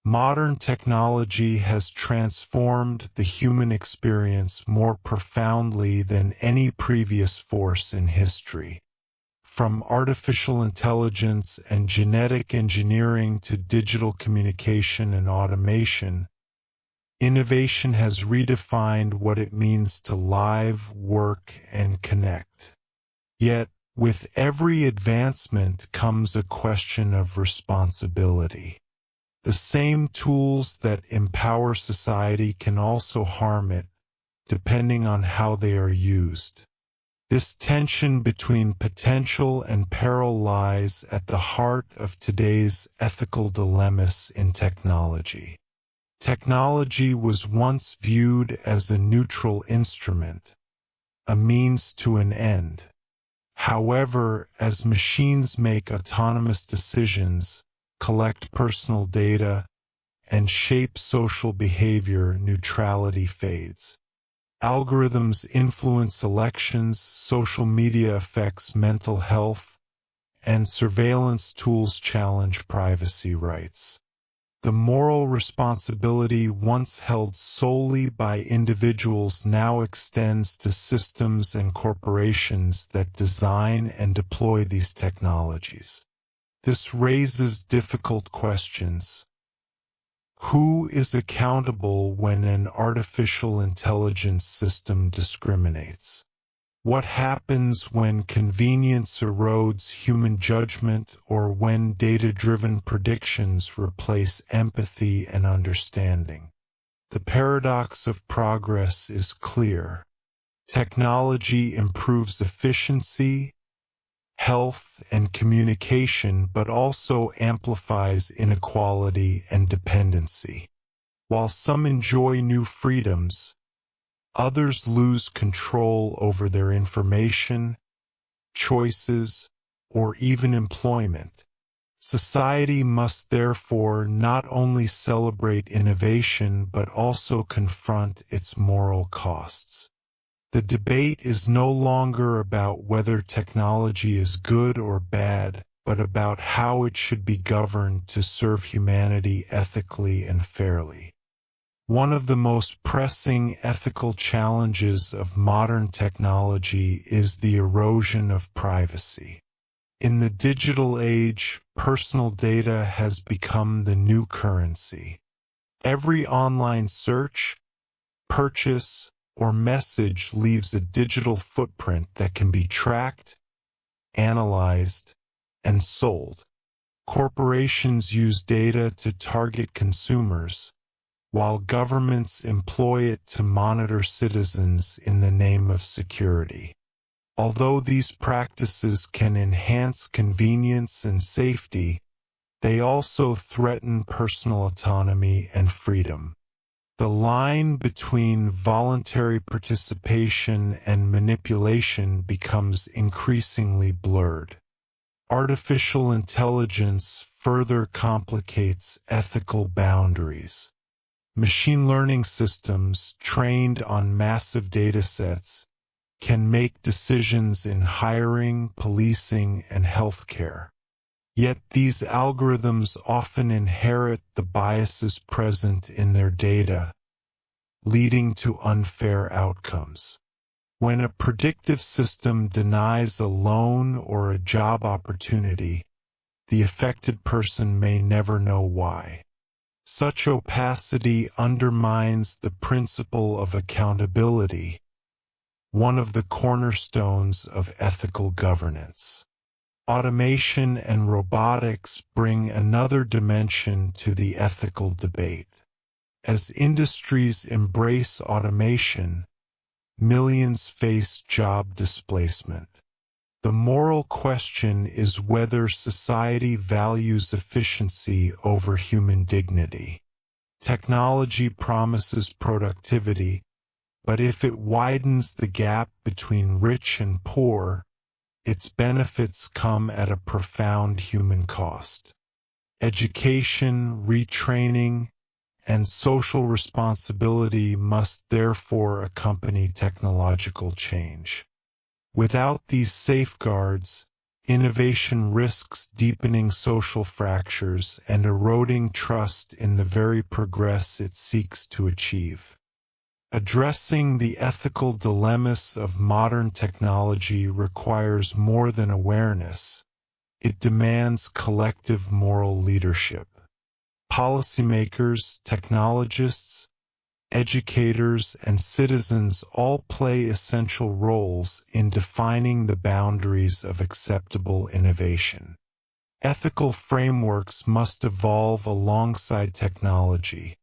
Modern technology has transformed the human experience more profoundly than any previous force in history. From artificial intelligence and genetic engineering to digital communication and automation, innovation has redefined what it means to live, work, and connect. Yet, with every advancement comes a question of responsibility. The same tools that empower society can also harm it, depending on how they are used. This tension between potential and peril lies at the heart of today's ethical dilemmas in technology. Technology was once viewed as a neutral instrument, a means to an end. However, as machines make autonomous decisions, collect personal data, and shape social behavior, neutrality fades. Algorithms influence elections, social media affects mental health, and surveillance tools challenge privacy rights. The moral responsibility once held solely by individuals now extends to systems and corporations that design and deploy these technologies. This raises difficult questions. Who is accountable when an artificial intelligence system discriminates? What happens when convenience erodes human judgment or when data-driven predictions replace empathy and understanding? The paradox of progress is clear. Technology improves efficiency, health, and communication, but also amplifies inequality and dependency. While some enjoy new freedoms, others lose control over their information, choices, or even employment. Society must therefore not only celebrate innovation but also confront its moral costs. The debate is no longer about whether technology is good or bad, but about how it should be governed to serve humanity ethically and fairly. One of the most pressing ethical challenges of modern technology is the erosion of privacy. In the digital age, personal data has become the new currency. Every online search, purchase, or message leaves a digital footprint that can be tracked, analyzed, and sold. Corporations use data to target consumers, while governments employ it to monitor citizens in the name of security. Although these practices can enhance convenience and safety, they also threaten personal autonomy and freedom. The line between voluntary participation and manipulation becomes increasingly blurred. Artificial intelligence further complicates ethical boundaries. Machine learning systems trained on massive datasets can make decisions in hiring, policing, and healthcare. Yet these algorithms often inherit the biases present in their data, leading to unfair outcomes. When a predictive system denies a loan or a job opportunity, the affected person may never know why. Such opacity undermines the principle of accountability, one of the cornerstones of ethical governance. Automation and robotics bring another dimension to the ethical debate. As industries embrace automation, millions face job displacement. The moral question is whether society values efficiency over human dignity. Technology promises productivity, but if it widens the gap between rich and poor, its benefits come at a profound human cost. Education, retraining, and social responsibility must therefore accompany technological change. Without these safeguards, innovation risks deepening social fractures and eroding trust in the very progress it seeks to achieve. Addressing the ethical dilemmas of modern technology requires more than awareness. It demands collective moral leadership. Policymakers, technologists, educators, and citizens all play essential roles in defining the boundaries of acceptable innovation. Ethical frameworks must evolve alongside technology,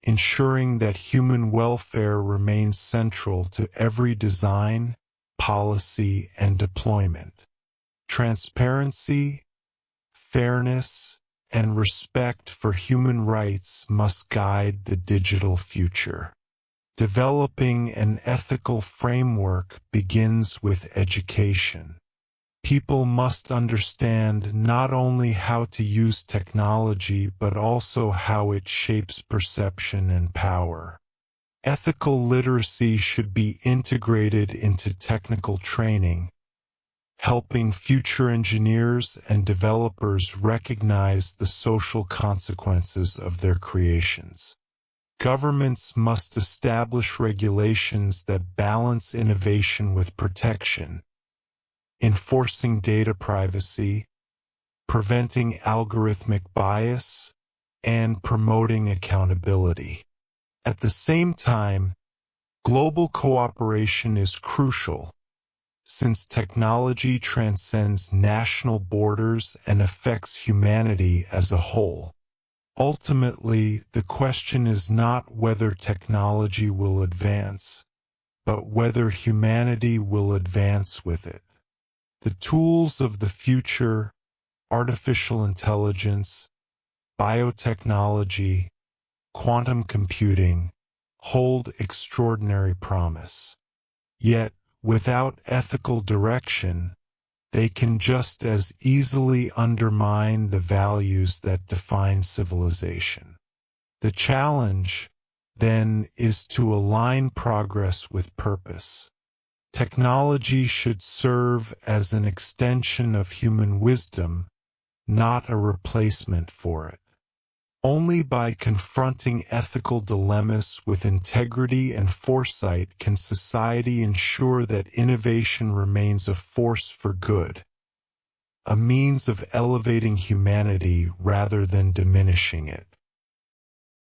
ensuring that human welfare remains central to every design, policy, and deployment. Transparency, fairness, and respect for human rights must guide the digital future. Developing an ethical framework begins with education. People must understand not only how to use technology but also how it shapes perception and power. Ethical literacy should be integrated into technical training, helping future engineers and developers recognize the social consequences of their creations. Governments must establish regulations that balance innovation with protection, enforcing data privacy, preventing algorithmic bias, and promoting accountability. At the same time, global cooperation is crucial, since technology transcends national borders and affects humanity as a whole. Ultimately, the question is not whether technology will advance, but whether humanity will advance with it. The tools of the future, artificial intelligence, biotechnology, quantum computing, hold extraordinary promise. Yet, without ethical direction, they can just as easily undermine the values that define civilization. The challenge, then, is to align progress with purpose. Technology should serve as an extension of human wisdom, not a replacement for it. Only by confronting ethical dilemmas with integrity and foresight can society ensure that innovation remains a force for good, a means of elevating humanity rather than diminishing it.